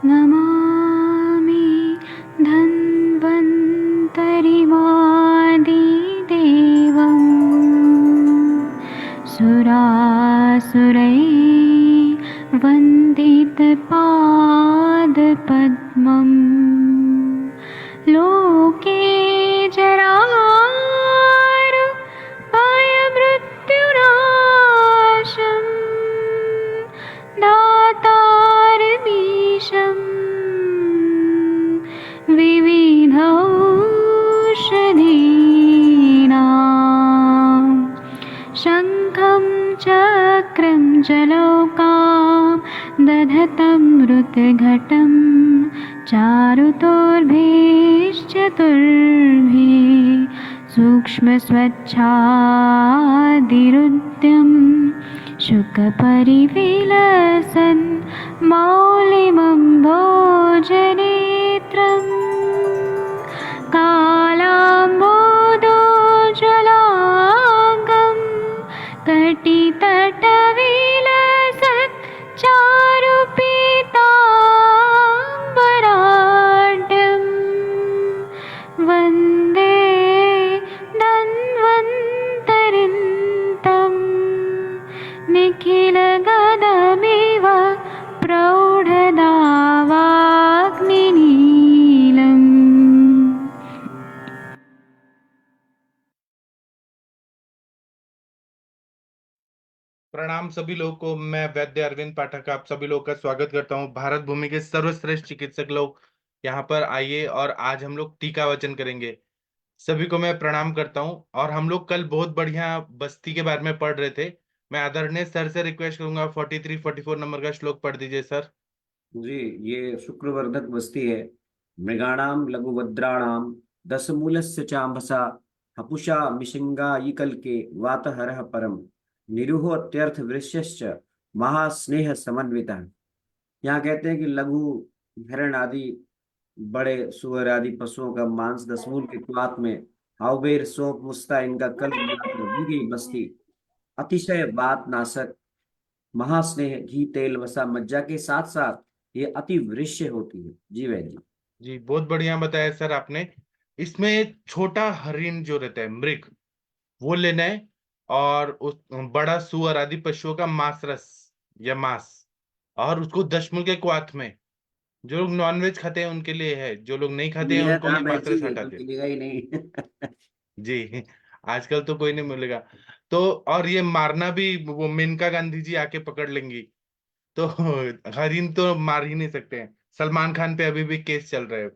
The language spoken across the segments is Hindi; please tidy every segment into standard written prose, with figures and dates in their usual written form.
नमामि धन्वन्तरिमादिदेवम् सुरासुरैर्वन्दितपादपद्मम् लोके जरामृत्युनाशम् दातारमीशम् विविधौषधीनां शङ्खं चक्रं जलौकां दधतं मृतघटं चारुतोर्भिश्चतुर्भिः सूक्ष्मस्वच्छादिरुद्यं शुकपरिविलसन् मौलिमं भोजनेत्रम् कालाम्बोदोज्ज्वलाङ्गं कटितटविलसत् चारुपीताम्बराढ्यं वन्दे धन्वन्तरिन्तं निखिलगदमिव प्रौढदावाग्निनीलम्। प्रणाम सभी लोगों को। मैं वैद्य अरविंद पाठक आप सभी लोगों का स्वागत करता हूं। भारत भूमि के सर्वश्रेष्ठ चिकित्सक लोग यहाँ पर आइए और आज हम लोग टीका वचन करेंगे। सभी को मैं प्रणाम करता हूं। और हम लोग कल बहुत बढ़िया बस्ती के बारे में पढ़ रहे थे। मैं आदरणीय सर से रिक्वेस्ट करूंगा 43-44 नंबर का श्लोक पढ़ दीजिए सर। जी, ये शुक्रवर्धक बस्ती है। मृगाणाम लघुभद्राणाम दशमूलस्य चांबसा हपुषा मिशिंगायिकल के वातहरः परम निरुहो अत्यर्थ वृश्यश्च महास्नेह समन्वितः। यहाँ कहते हैं कि लघु हिरण आदि बड़े सुअर आदि पशुओं का मांस दशमूल के क्वात में हाउबेर सौंप मुस्ता इनका कल मिलाकर दी गई बस्ती अतिशय वात नाशक महास्नेह घी तेल वसा मज्जा के साथ साथ ये अति वृश्य होती है। जी वैद्य जी। जी बहुत बढ़िया बताया सर आपने। इसमें छोटा हरिण जो रहता है मृग वो लेना है। और उस बड़ा सुअर आदि पशुओं का मांस रस या मांस और उसको दशमूल के क्वाथ में। जो लोग नॉनवेज खाते हैं उनके लिए है, जो लोग नहीं खाते हैं मिलेगा उनको कहाँ ये वैद्य मांस जी, ये हटा तो दे। मिलेगा ही नहीं। जी आजकल तो कोई नहीं मिलेगा। तो और ये मारना भी वो मेनका गांधी जी आके पकड़ लेंगी। तो हरिन तो मार ही नहीं सकते हैं। सलमान खान पे अभी भी केस चल रहा है।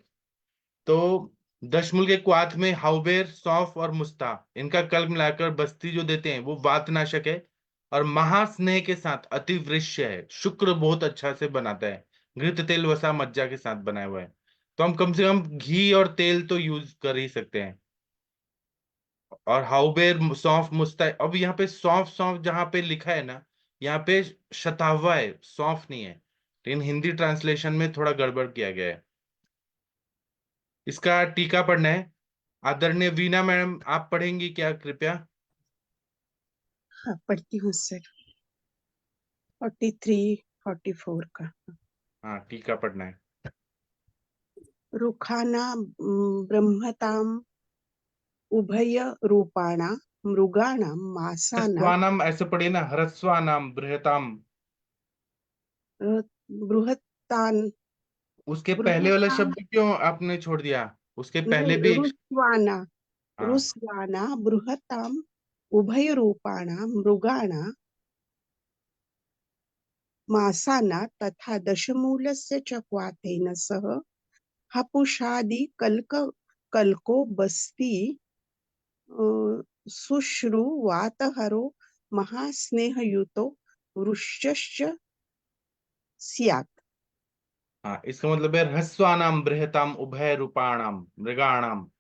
तो दशमूल के क्वाथ में हाउबेर सौंफ और मुस्ता इनका कल मिलाकर बस्ती जो देते हैं वो वातनाशक है। और महास्नेह के साथ अतिवृश्य है। शुक्र बहुत अच्छा से बनाता है। घृत तेल वसा मज्जा के साथ बनाया हुआ है। तो हम कम से कम घी और तेल तो यूज कर ही सकते हैं। और हाउबेर सौंफ मुस्ता अब यहाँ पे सौंफ सौंफ जहाँ पे लिखा है ना, यहाँ पे शतावा है, सौंफ नहीं है। लेकिन हिंदी ट्रांसलेशन में थोड़ा गड़बड़ किया गया है। इसका टीका पढ़ना है। आदरणीय वीना मैडम आप पढ़ेंगी क्या कृपया? हाँ, पढ़ती हूँ सर। 43-44 का। हाँ टीका पढ़ना है। रुखाना ब्रह्मताम उभय रूपाणा मृगाणां मासाना ह्रस्वानाम ऐसे पढ़िए ना, ह्रस्वानाम बृहताम। बृहत्तान उसके पहले वाला बृहत्तान शब्द क्यों आपने छोड़ दिया? उसके पहले नहीं भी एक। रुस्वाना हाँ रुस्वाना बृहत्ताम उभय रूपाणा मृगाणा मासाना तथा दशमूलस्य च क्वाथेन सह हपुषादि कल्को बस्ती शुश्रु वातहरो महास्नेहयुतो वृश्यश्च स्यात्। हाँ इसका मतलब है ह्रस्वानाम बृहताम उभय रूपाणाम मृगाणाम।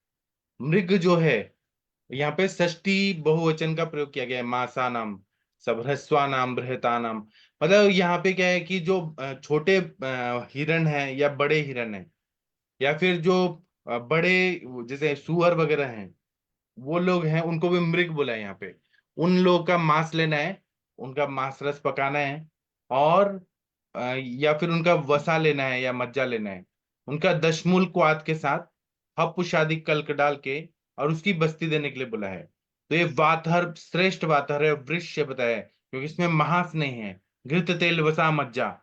मृग जो है यहाँ पे षष्ठी बहुवचन का प्रयोग किया गया है। मासानाम सब ह्रस्वानाम बृहतानाम। मतलब यहाँ पे क्या है कि जो छोटे हिरण है या बड़े हिरण है या फिर जो बड़े जैसे सुअर वगैरह हैं वो लोग हैं उनको भी मृग बोला है यहाँ पे। उन लोग का मांस लेना है, उनका मांस रस पकाना है। और या फिर उनका वसा लेना है या मज्जा लेना है, उनका दशमूल क्वात के साथ हपुषादि कल्क डाल के और उसकी बस्ती देने के लिए बोला है। तो ये वातहर श्रेष्ठ वातहर है, वृक्ष बताया है, क्योंकि इसमें महास्नेह है। घृत तेल वसा मज्जा।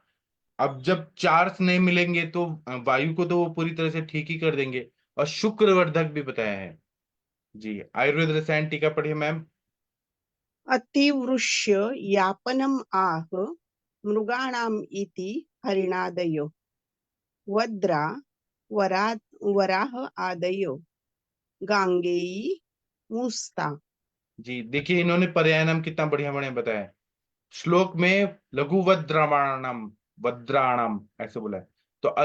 अब जब चार स्नेह मिलेंगे तो वायु को तो वो पूरी तरह से ठीक ही कर देंगे। और शुक्रवर्धक भी बताया है। जी, आयुर्वेद रसायन टीका पढ़िए मैम। अतिवृष्य यापनम आह मृगाणाम इति हरिणादयो वद्रा वरा वराह आदयो गांगेयी मुस्ता। जी देखिए, इन्होंने पर्याय नाम कितना बढ़िया बढ़िया बताया है। श्लोक में लघु वद्राणाम, वद्राणाम ऐसे बोला है। तो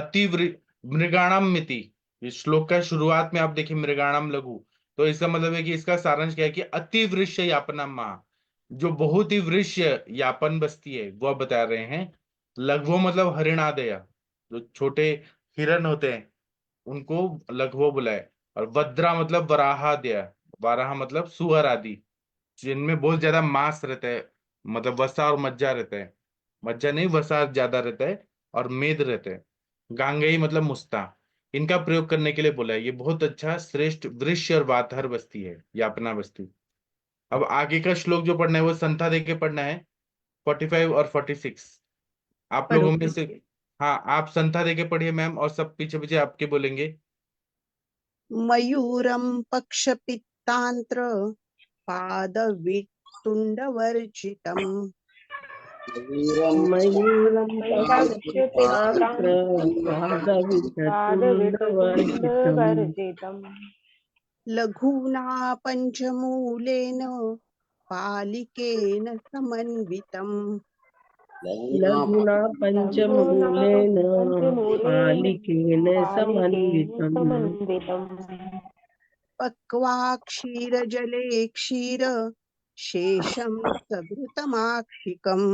मृगाणाम मिति, इस श्लोक का शुरुआत में आप देखिए मृगाणाम लघु। तो इसका मतलब है कि इसका सारांश क्या है कि अतिवृक्ष यापनम महा, जो बहुत ही वृक्ष यापन बस्ती है वह बता रहे हैं। लघु मतलब हरिणादय, जो छोटे हिरण होते हैं उनको लघु बुलाए। और वद्रा मतलब वराहादय, वराह मतलब सुअर आदि, जिनमें बहुत ज्यादा मांस रहता है, मतलब वसा और मज्जा रहता है। मज्जा नहीं, वसा ज्यादा रहता है और मेद रहता है। गांगेय मतलब मुस्ता, इनका प्रयोग करने के लिए बोला है। ये बहुत अच्छा श्रेष्ठ वृक्ष और वातहर बस्ती है, यापना बस्ती। अब आगे का श्लोक जो पढ़ना है वो संथा दे के पढ़ना है, 45 और 46। आप पढ़ो। लोगों में से, हाँ आप संथा दे के पढ़िए मैम, और सब पीछे पीछे आपके बोलेंगे। मयूरं पक्षपित्तांत्र पादवितुण्डवर्जितम् मयूरं पश्यति पादविततुण्डवर्जितम् पादविततुण्डवर्जितम् लघूना पञ्चमूलेन पालिकेन समन्वितम् लघुना लघुना पञ्चमूलेन पञ्चमूलेन पालिकेन पालिकेन समन्वितम् समन्वितम् पक्वा क्षीरजले क्षीर शेषं सघृतमाक्षिकम्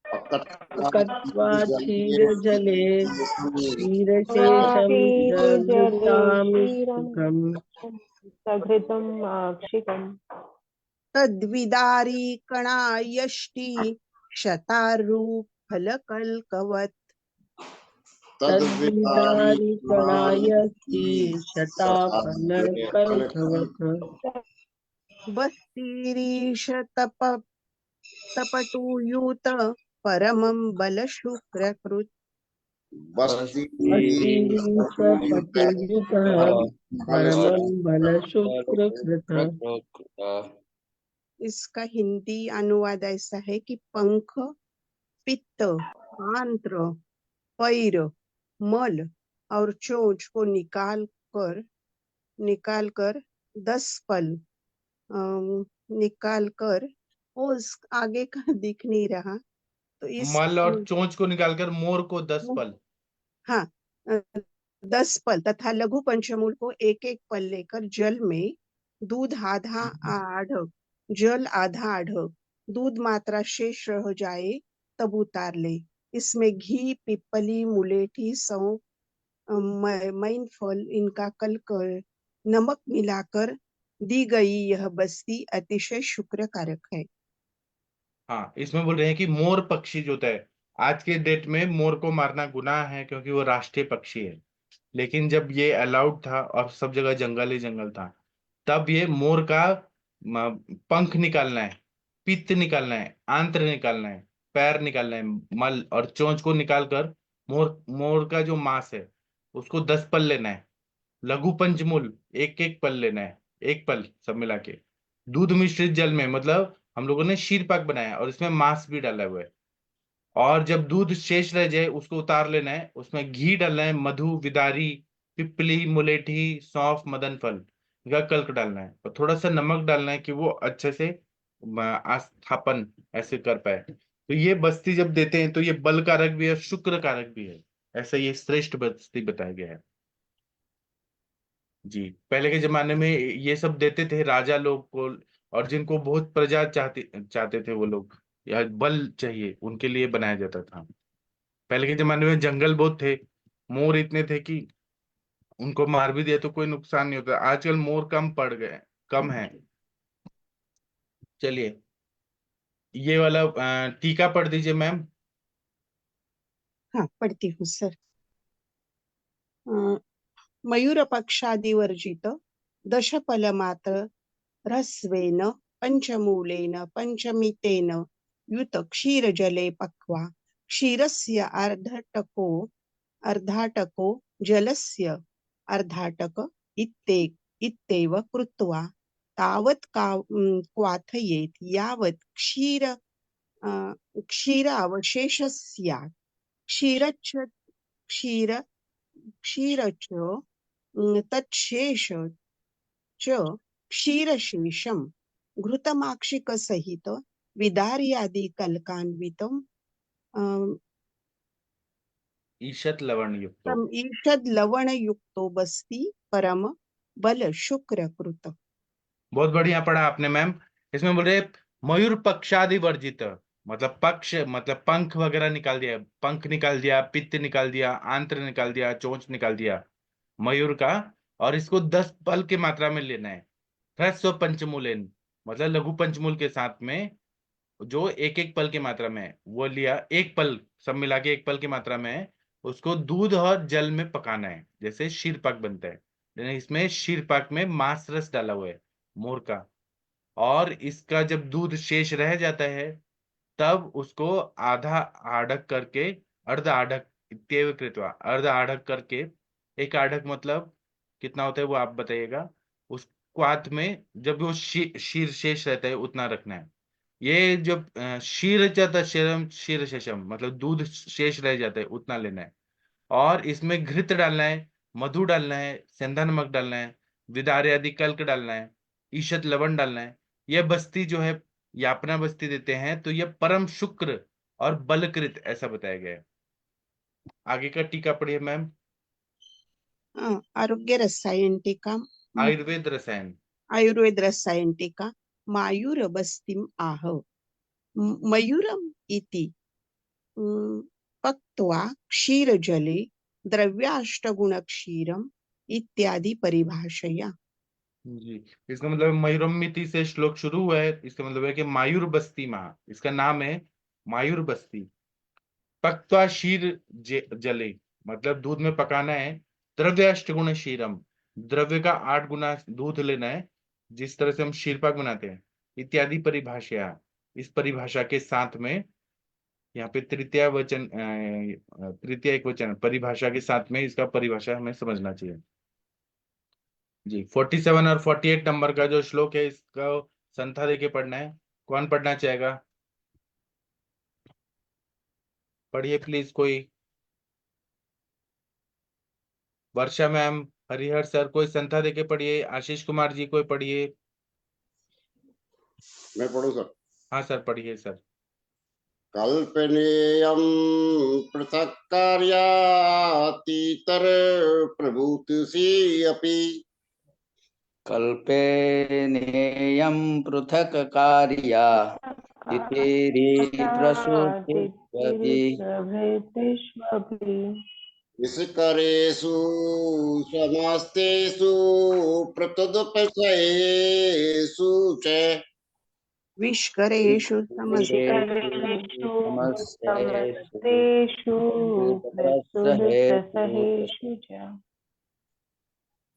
कट्वा क्षीरजले क्षीरशेषं क्षीरजले क्षीरं सघृतामिष्टिकम् सघृतम् आक्षिकम् तद्विदारीकणायष्टि शतारूफलकल्कवत् तद्विदारिकणायस्ति शताफलकल्कवत् बस्तीरीशतप तपटूयूत परमं बलशुक्रकृत् अस्तीरीशपटुयुतः परमं बलशुक्रकृतः। इसका हिंदी अनुवाद ऐसा है कि पंख, पित्त, आंत्र, पैर, मल और चोंच को निकाल कर 10 पल निकाल कर, वो आगे का दिख नहीं रहा तो इस मल और चोंच को निकालकर मोर को 10 पल। हाँ 10 पल तथा लघु पंचमूल को एक एक पल लेकर जल में दूध आधा आढ़ जल आधा आढ़ दूध मात्रा शेष रह जाए तब उतार ले। इसमें घी, पिपली, मुलेठी, सौंफ, मैन फल इनका कल कर नमक मिलाकर दी गई यह बस्ती अतिशय शुक्रकारक है। हाँ, इसमें बोल रहे हैं कि मोर पक्षी जो होता है, आज के डेट में मोर को मारना गुनाह है क्योंकि वो राष्ट्रीय पक्षी है। लेकिन जब ये अलाउड था और सब जगह जंगल ही जंगल था, तब ये मोर का पंख निकालना है, पित्त निकालना है, आंत्र निकालना है, पैर निकालना है, मल और चोंच को निकालकर मोर मोर का जो मांस है उसको 10 पल लेना है। लघु पंचमूल एक एक पल लेना है, एक पल सब मिला के। दूध मिश्रित जल में मतलब हम लोगों ने शीर पाक बनाया और इसमें मांस भी डाला हुआ है। और जब दूध शेष रह जाए उसको उतार लेना है, उसमें घी डालना है, मधु, विदारी, पिपली, मुलेठी, सौंफ, मदन फल का कल्क डालना है, और थोड़ा सा नमक डालना है कि वो अच्छे से आस्थापन ऐसे कर पाए। तो ये बस्ती जब देते हैं तो ये बल कारक भी है, शुक्र कारक भी है। ऐसा ये श्रेष्ठ बस्ती बताया गया है। जी, पहले के जमाने में ये सब देते थे राजा लोग को, और जिनको बहुत प्रजा चाहते चाहते थे वो लोग, या बल चाहिए उनके लिए बनाया जाता था। पहले के जमाने में जंगल बहुत थे, मोर इतने थे कि उनको मार भी दिया तो कोई नुकसान नहीं होता। आजकल मोर कम पड़ गए, कम है। चलिए, ये वाला टीका पढ़ दीजिए मैम। हाँ पढ़ती हूँ सर। मयूर पक्षादिवर्जित दशफल मात्र ह्रस्वेन पंचमूलेन पंचमितेन युत क्षीरजले पक्वा क्षीरस्य अर्धाटको जलस्य अर्धाटक इत्येव कृत्वा तावत् क्वाथयेत् यावत् क्षीर अवशेषः स्यात्। क्षीरच्च क्षीर क्षीरच तच्छेष च क्षीरशेषं घृतमाक्षिक सहित विदार्यादि कलकान्वितम ईशत लवण युक्तो। ईषद लवण युक्तो बस्ति परम बल शुक्र कृत। बहुत बढ़िया पढ़ा आपने मैम। इसमें बोल रहे मयूर पक्षादि वर्जित, मतलब पक्ष मतलब पंख वगैरह निकाल दिया, पंख निकाल दिया, पित्त निकाल दिया, आंत्र निकाल दिया, चोंच निकाल दिया मयूर का, और इसको 10 पल की मात्रा में लेना है। ह्रस्व पंचमूलेन मतलब लघु पंचमूल के साथ में जो एक एक पल की मात्रा में है, वो लिया। एक पल सब मिला के एक पल की मात्रा में है। उसको दूध और जल में पकाना है, जैसे शीर पाक बनता है, लेकिन इसमें शीर पाक में मांस रस डाला हुआ है मोर का। और इसका जब दूध शेष रह जाता है तब उसको आधा आढ़क करके, अर्ध आढ़क इत्येव कृत्वा, अर्ध आढ़क करके, एक आढ़क मतलब कितना होता है वो आप बताइएगा। उस क्वाथ में जब वो शीर शेष रहता है उतना रखना है। ये जब शीर जाता शेरम शीर शेषम मतलब दूध शेष रह जाता है उतना लेना है। और इसमें घृत डालना है, मधु डालना है, सेंधा नमक डालना है, विदारे आदि कल्क डालना है, ईशत लवण डालना है। यह बस्ती जो है यापना बस्ती देते हैं, तो यह परम शुक्र और बलकृत ऐसा बताया गया है। आगे का टीका पढ़िए मैम। आरोग्य रसायन टीका आयुर्वेद रसायन। आयुर्वेद रसायन टीका मायूर बस्तिम आह मयूरम इति पक्त्वा क्षीर जले द्रव्याष्टगुण क्षीरम इत्यादि परिभाषया। जी, इसका मतलब मयूरमिति से श्लोक शुरू हुआ है। इसका मतलब है कि मायूर बस्ती महा, इसका नाम है मायूर बस्ती। पक्त्वा क्षीर जले मतलब दूध में पकाना है। द्रव्य अष्टगुण क्षीरम, द्रव्य का 8 गुना दूध लेना है, जिस तरह से हम क्षीरपाक बनाते हैं। इत्यादि परिभाषा, इस परिभाषा के साथ में यहाँ पे तृतीय वचन तृतीय एक वचन परिभाषा के साथ में इसका परिभाषा हमें समझना चाहिए। जी 47 और 48 नंबर का जो श्लोक है इसका संथा देके पढ़ना है। कौन पढ़ना चाहेगा? पढ़िए प्लीज कोई। वर्षा मैम, हरिहर सर, कोई संथा देके पढ़िए। आशीष कुमार जी कोई पढ़िए। मैं पढ़ूं सर? हाँ सर पढ़िए सर। कल्पनेयं पृथक् कार्यातीतर प्रभूतिसी अपि कल्पेनेयं पृथक् कार्या तिथिरि प्रसूतिष्वपि विषकरेषु समस्तेषु प्रतदुपसयेषु च विष्करेषु समस्तेषु प्रसहेषु च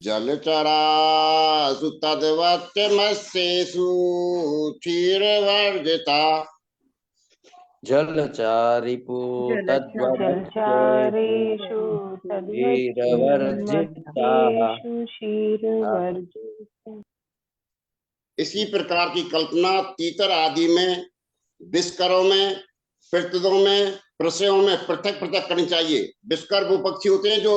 जलचरासु तद्वत्यमस्येषु क्षीरवर्जिता जलचारिषु जलचारेषु तद्वत्तेषु क्षीरवर्जिता। इसी प्रकार की कल्पना तीतर आदि में, विष्करों में, पृथदों में, प्रसयों में पृथक पृथक करनी चाहिए। विष्कर वो पक्षी होते हैं जो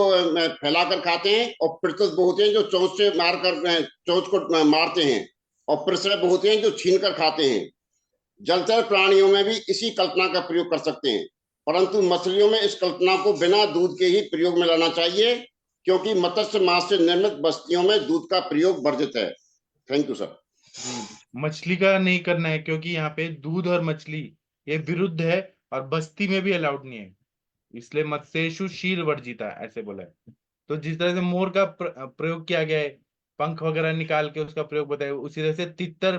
फैलाकर खाते हैं, और पृथद वो होते हैं जो चोंच से मारकर चोंच को मारते हैं, और प्रसय वो होते हैं जो छीनकर खाते हैं। जलचर प्राणियों में भी इसी कल्पना का प्रयोग कर सकते हैं, परंतु मछलियों में इस कल्पना को बिना दूध के ही प्रयोग में लाना चाहिए, क्योंकि मत्स्य मांस से निर्मित बस्तियों में दूध का प्रयोग वर्जित है। Thank you sir. मछली का नहीं करना है, क्योंकि यहाँ पे दूध और मछली ये विरुद्ध है, और बस्ती में भी अलाउड नहीं है, इसलिए मत्स्येषु क्षीर वर्जिता ऐसे बोला है। तो जिस तरह से मोर का प्रयोग किया गया है, पंख वगैरह निकाल के उसका प्रयोग बताया, उसी तरह से तितर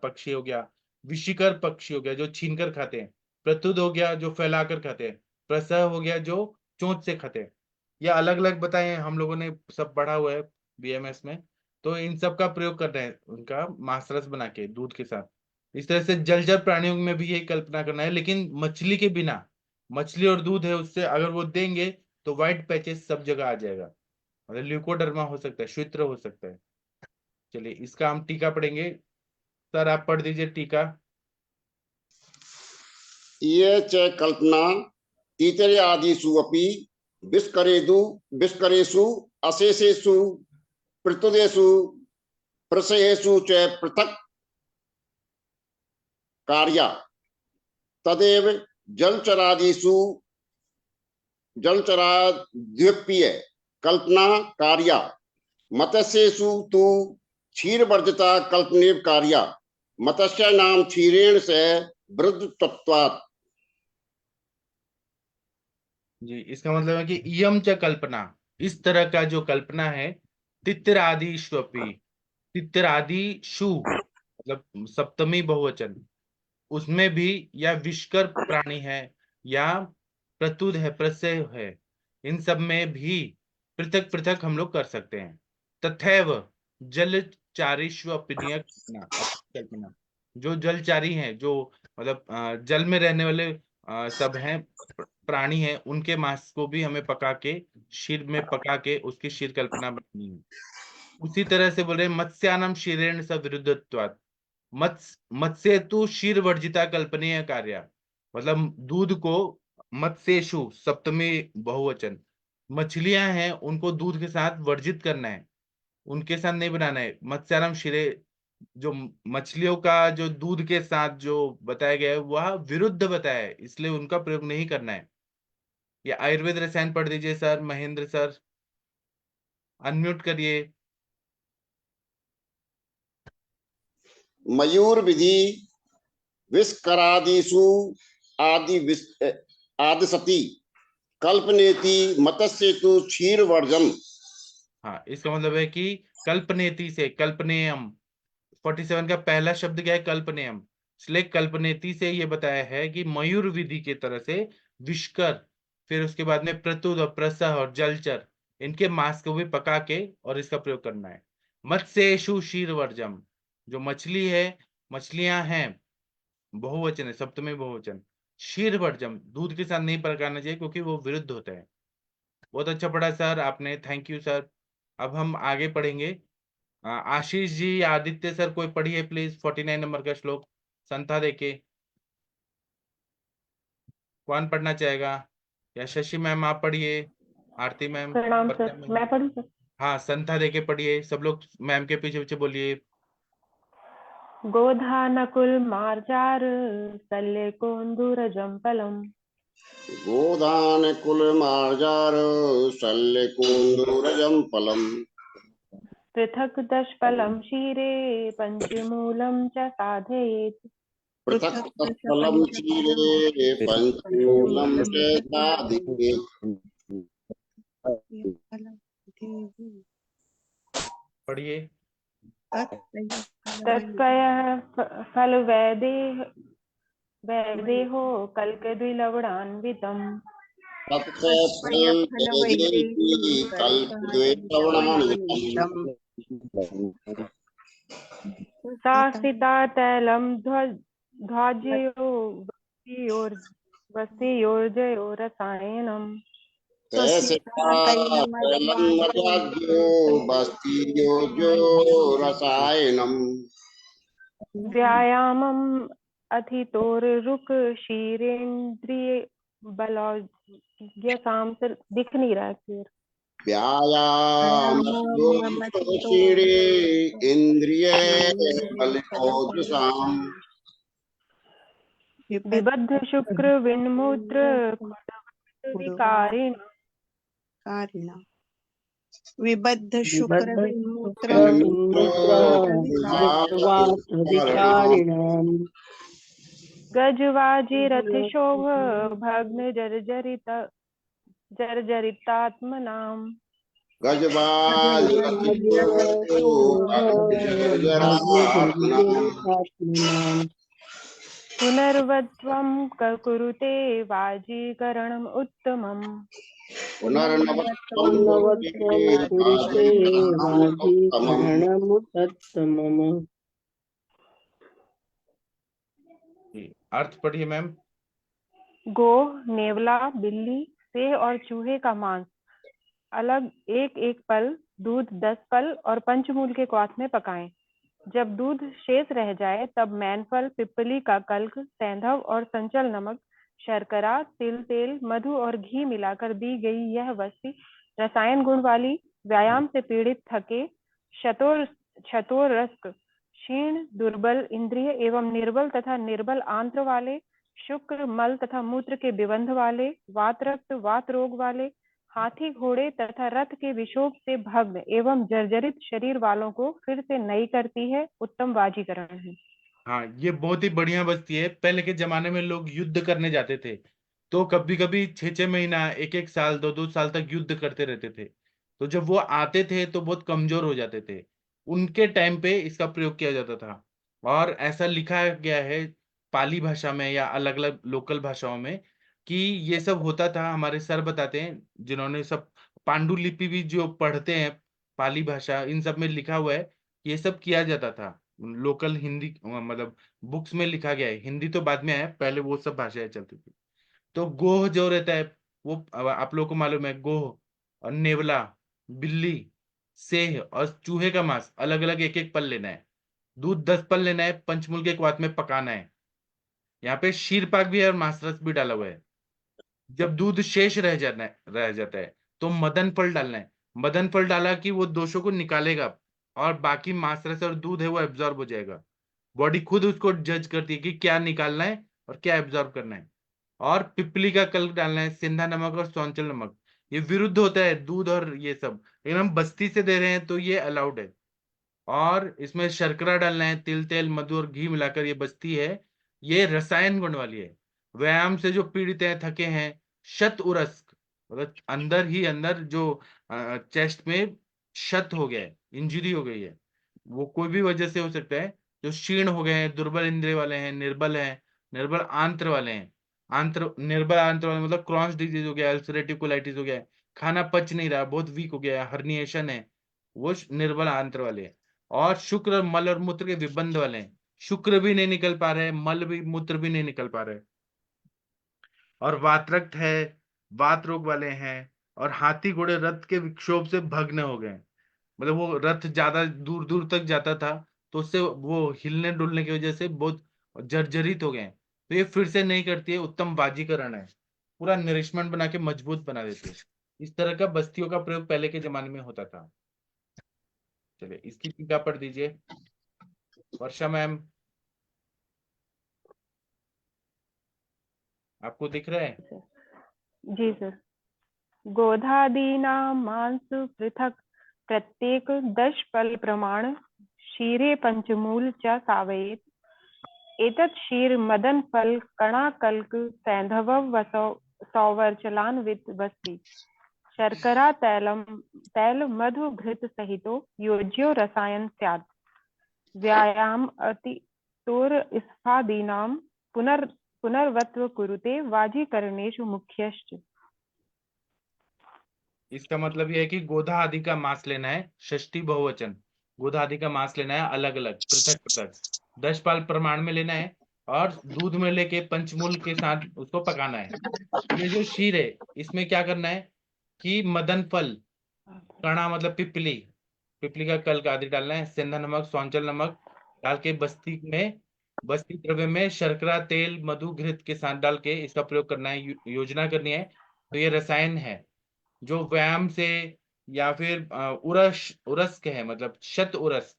पक्षी हो गया, विशिकर पक्षी हो गया जो छीनकर खाते हैं, प्रतुद हो गया जो फैलाकर खाते हैं, प्रसह हो गया जो चोंच से खाते हैं। ये अलग अलग बताए हैं, हम लोगों ने सब पढ़ा हुआ है बीएमएस में। तो इन सब का प्रयोग करना है उनका मांस रस बना के दूध के साथ। इस तरह से जलचर प्राणियों में भी यही कल्पना करना है, लेकिन मछली के बिना, मछली और दूध है उससे अगर वो देंगे तो व्हाइट पैचेस सब जगह आ जाएगा, मतलब ल्यूकोडर्मा हो सकता है, श्वेत्र हो सकता है। चलिए इसका हम टीका पढ़ेंगे। सर आप पढ़ दीजिए टीका। ये च कल्पना तीतरे आदिषु अपि विस्करेषु अशेषेषु प्रत्युदेषु प्रशयेषु च पृथक् कार्या तदेव जलचराद्विपीय कल्पना कार्या मत्स्येषु तु क्षीरवर्जिता कल्पनेव कार्या मत्स्य नाम क्षीरेण से वृद्धत्वात्। जी इसका मतलब है कि इयम च कल्पना, इस तरह का जो कल्पना है, तित्रादिष्वपि, तित्रादिषु मतलब सप्तमी बहुवचन, उसमें भी, या विष्कर प्राणी है या प्रतुद है, प्रत्यय है, इन सब में भी पृथक पृथक हम लोग कर सकते हैं। तथैव जलचारीष्वपनीय कल्पना, जो जलचारी हैं, जो मतलब जल में रहने वाले सब हैं, प्राणी हैं, उनके मांस को भी हमें पका के, शीर में पका के उसकी शीर कल्पना बनानी है। उसी तरह से बोल रहे हैं मत्स्यानम शीरेण स विरुद्धत्वात्, मत्स्य तो क्षीर वर्जिता कल्पनीय कार्य, मतलब दूध को मत्स्येषु सप्तमी बहुवचन, मछलियां हैं उनको दूध के साथ वर्जित करना है, उनके साथ नहीं बनाना है। मत्स्यानम क्षीरे, जो मछलियों का जो दूध के साथ जो बताया गया है वह विरुद्ध बताया है, इसलिए उनका प्रयोग नहीं करना है। ये आयुर्वेद रसायन पढ़ दीजिए सर, महेंद्र सर अनम्यूट करिए। मयूर विधि विस्करादिषु आदिसति कल्पनेति मत्स्य तु क्षीरवर्जम। हाँ इसका मतलब है कि कल्पनेति से, कल्पनेयम 47 का पहला शब्द क्या है, कल्पनेयम, इसलिए कल्पनेति से ये बताया है कि मयूर विधि के तरह से विष्कर, फिर उसके बाद में प्रतुद और प्रसह और जलचर, इनके मांस को भी पका के और इसका प्रयोग करना है। मत्स्येषु क्षीरवर्जम, जो मछली है, मछलियां हैं, बहुवचन है, सप्तमी बहुवचन, क्षीरवर्जम दूध के साथ नहीं पकाना चाहिए क्योंकि वो विरुद्ध होता है। बहुत अच्छा पढ़ा सर आपने, थैंक यू सर। अब हम आगे पढ़ेंगे। आशीष जी, आदित्य सर कोई पढ़िए प्लीज 49 नंबर का श्लोक संथा देके। कौन पढ़ना चाहेगा? या शशि मैम आप पढ़िए, आरती मैम, प्रणाम सर, सत्यम मैम। मैं पढ़ूं सर? हाँ संथा देके पढ़िए, सब लोग मैम के पीछे पीछे बोलिए। गोधानकुल मार्जार शल्यकोन्दुरजं फलम् गोदान कुल मार्जार शल्य कुंदुरजम फलम पृथक् दशफलं क्षीरे पञ्चमूलं च साधयेत्। पृथक् फलम क्षीरे पंचमूलम च साधयेत्। पढ़िए। तत्कयः फलवैदेहो कल्कद्विलवणान्वितम् सास्तिता तैलं ध्वजयो वस्तियोर्जयो रसायनम् रसायनम व्यायामम् अथितोरुक क्षीरेन्द्रिय बलौज्ञसाम से दिख नहीं रहा है क्लियर। व्यायाम क्षीरे इंद्रिय बलौज्ञसाम विबद्ध शुक्र विन्मूत्र विकारिण विबद्ध शुक्र विन्मूत्र गजवाजिरथ शोभ भग्न जर्जरितात्मनाम पुनर्वत्वं कुरुते वाजीकरणम् उत्तमम् पुनर्नवत्वं नवत्वं कुरुते वाजीकरणमुत्तमम्। अर्थ पढ़िए मैम। गो, नेवला, बिल्ली, सेह और चूहे का मांस अलग एक एक पल, दूध 10 पल और पंचमूल के क्वाथ में पकाएं। जब दूध शेष रह जाए तब मैनफल, पिप्पली का कल्क, सैंधव और संचल नमक, शर्करा, तिल तेल, मधु और घी मिलाकर दी गई यह वस्तु रसायन गुण वाली, व्यायाम से पीड़ित, थके, क्षतोरस्क, क्षीण, दुर्बल इंद्रिय एवं निर्बल तथा निर्बल आंत्र वाले, शुक्र, मल तथा मूत्र के विबंध वाले, वात रक्त, वात रोग वाले, हाथी, घोड़े तथा रथ के विशोभ से भग्न एवं जर्जरित शरीर वालों को फिर से नई करती है, उत्तम वाजीकरण है। हाँ, ये बहुत ही बढ़िया बस्ती है। पहले के जमाने में लोग युद्ध करने जाते थे, तो कभी कभी 6-6 महीना, 1-1 साल, 2-2 साल तक युद्ध करते रहते थे। तो जब वो आते थे तो बहुत कमजोर हो जाते थे। उनके टाइम पे इसका प्रयोग किया जाता था। और ऐसा लिखा गया है पाली भाषा में या अलग अलग लोकल भाषाओं में कि ये सब होता था। हमारे सर बताते हैं, जिन्होंने सब पांडुलिपि भी जो पढ़ते हैं, पाली भाषा, इन सब में लिखा हुआ है ये सब किया जाता था। लोकल हिंदी मतलब बुक्स में लिखा गया है। हिंदी तो बाद में आया, पहले वो सब भाषाएं चलती थी। तो गोह जो रहता है, वो अब आप लोगों को मालूम है, गोह और नेवला, बिल्ली, सेह और चूहे का मांस अलग अलग एक एक पल लेना है। दूध 10 पल लेना है, पंचमूल के क्वाथ में पकाना है। यहाँ पे शीर पाक भी है और मांसरस भी डाला हुआ है। जब दूध शेष रह जाता है तो मदन फल डालना है। मदन फल डाला कि वो दोषों को निकालेगा और बाकी मांसरस और दूध है वो एब्जॉर्ब हो जाएगा। बॉडी खुद उसको जज करती है कि क्या निकालना है और क्या एब्जॉर्ब करना है। और पिपली का कल्क डालना है, सिंधा नमक और सौंचल नमक। ये विरुद्ध होता है दूध और ये सब, लेकिन हम बस्ती से दे रहे हैं तो ये अलाउड है। और इसमें शर्करा डालना है, तिल तेल मधु और घी मिलाकर ये बस्ती है। ये रसायन गुण वाली है। व्यायाम से जो पीड़ित हैं, थके हैं, शत उरस्क मतलब अंदर ही अंदर जो चेस्ट में शत हो गया है, इंजरी हो गई है, वो कोई भी वजह से हो सकता है। जो क्षीण हो गए हैं, दुर्बल इंद्रिय वाले हैं, निर्बल हैं, निर्बल आंत्र वाले हैं। निर्बल आंत्र वाले मतलब क्रॉन्स डिजीज हो गया, अल्सरेटिव कोलाइटिस हो गया है, खाना पच नहीं रहा, बहुत वीक हो गया है, हर्निएशन है, वो निर्बल आंत्र वाले हैं। और शुक्र, मल और मूत्र के विबंध वाले हैं। शुक्र भी नहीं निकल पा रहे, मल भी, मूत्र भी नहीं निकल पा रहे। और वातरक्त है, वात रोग वाले हैं। और हाथी घोड़े रथ के विक्षोभ से भग्न हो गए। मतलब वो रथ ज्यादा दूर दूर तक जाता था, तो उससे वो हिलने डुलने की वजह से बहुत जर्जरित हो गए। तो ये फिर से नहीं करती है, उत्तम बाजीकरण है। पूरा नरिशमेंट बना के मजबूत बना देती है। इस तरह का बस्तियों का प्रयोग पहले के जमाने में होता था। चलिए इसकी टीका पढ़ दीजिए वर्षा मैम, आपको दिख रहा है? जी सर। गोधादीनां मांस पृथक प्रत्येक 10 पल प्रमाण क्षीरे पंचमूल च सावयेत्। एतत् क्षीर मदन फल कणा कल्क सैंधव सौवर्चलान्वित वस्ति शर्करा तैल मधु घृत सहितो योज्यो रसायन स्यात्। व्यायाम अतितोर स्फादीनां पुनर्वत्व कुरुते वाजीकरणेषु मुख्यश्च। इसका मतलब यह है कि गोधा आदि का मांस लेना है, षष्ठी बहुवचन। गोधा आदि का मांस लेना है अलग अलग, पृथक पृथक, 10 पाल प्रमाण में लेना है। और दूध में लेके पंचमूल के साथ उसको पकाना है। ये जो शीर है, इसमें क्या करना है कि मदन फल, कणा मतलब पिपली, पिपली का कल्क आदि डालना है, सेंधा नमक, सौंचल नमक डाल के बस्ती द्रव्य में शर्करा तेल मधु घृत के साथ डाल के इसका प्रयोग करना है, योजना करनी है। तो ये रसायन है जो व्यायाम से या फिर उरस्क है, मतलब शत उरस्क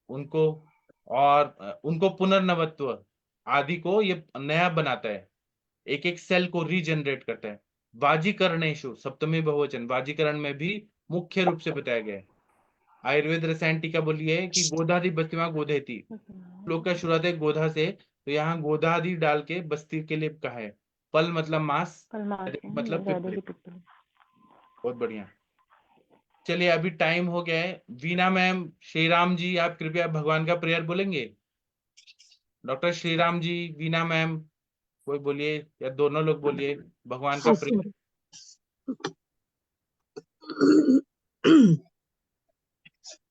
उनको, और उनको पुनर्नवत्व आदि को ये नया बनाता है, एक एक सेल को रीजनरेट करता है। वाजीकरणेशु सप्तमी बहुवचन, वाजीकरण में भी मुख्य रूप से बताया गया है। आयुर्वेद रसायन टीका बोलिए कि गोधादि बस्तियां गोधेती, श्लोक का शुरुआत है गोधा से, तो यहाँ गोधादि डाल के बस्ती के लिए कहा है। पल मतलब मांस, मतलब पिपली। बहुत बढ़िया। चलिए अभी टाइम हो गया है। वीना मैम, श्री राम जी, आप कृपया भगवान का प्रेयर बोलेंगे। डॉक्टर श्रीराम जी, वीना मैम, कोई बोलिए या दोनों लोग बोलिए भगवान का प्रेयर।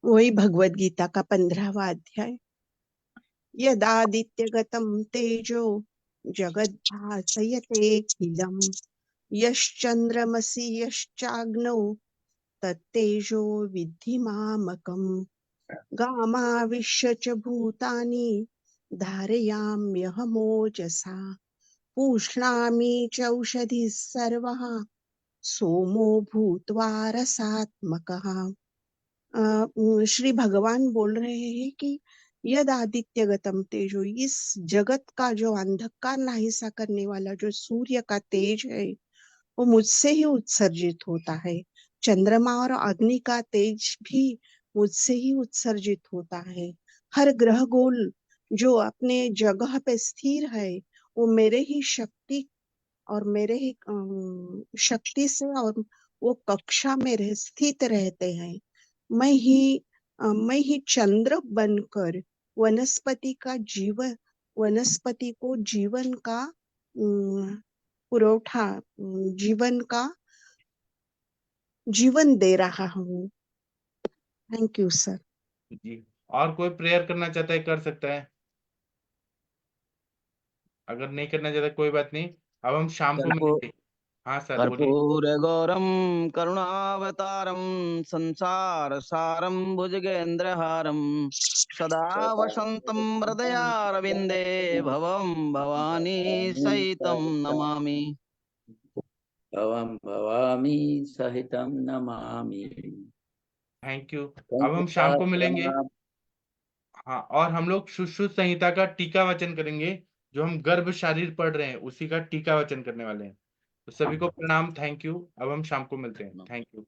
वही भगवत गीता का 15वां अध्याय। यदादित्यगतं तेजो जगद्भासयतेऽखिलम् यश्चन्द्रमसि यश्चाग्नौ तत्तेजो विद्धि मामकम् गामाविश्य च भूतानि धारयाम्यहमोजसा पूष्णामि चौषधिः सर्वः सोमो भूत्वा रसात्मकः। श्री भगवान बोल रहे हैं कि यद आदित्यगतम तेजो, इस जगत का जो अंधकार नाहीसा करने वाला जो सूर्य का तेज है वो मुझसे ही उत्सर्जित होता है। चंद्रमा और अग्नि का तेज भी मुझसे ही उत्सर्जित होता है। हर ग्रह गोल जो अपने जगह पे स्थिर है वो मेरे ही शक्ति और मेरे ही शक्ति से और वो कक्षा में स्थित रहते हैं। मैं ही चंद्र बनकर वनस्पति को जीवन का पुरोठा, जीवन दे रहा हूँ। Thank you sir. जी, और कोई प्रेयर करना चाहता है कर सकता है, अगर नहीं करना चाहता कोई बात नहीं। अब हम शाम को मिलेंगे। हाँ सर बोलिए। कर्पूरगौरं करुणावतारं संसार सारं भुजगेन्द्रहारं सदा वसन्तं हृदयारविन्दे भवं भवानी सहितं नमामि। भवं भवामी सहितं नमामि। Thank you. अब हम शाम को मिलेंगे। हाँ, और हम लोग सुश्रुत संहिता का टीका वचन करेंगे, जो हम गर्भ शारीर पढ़ रहे हैं उसी का टीका वचन करने वाले हैं। तो सभी को प्रणाम, थैंक यू। अब हम शाम को मिलते हैं, थैंक यू।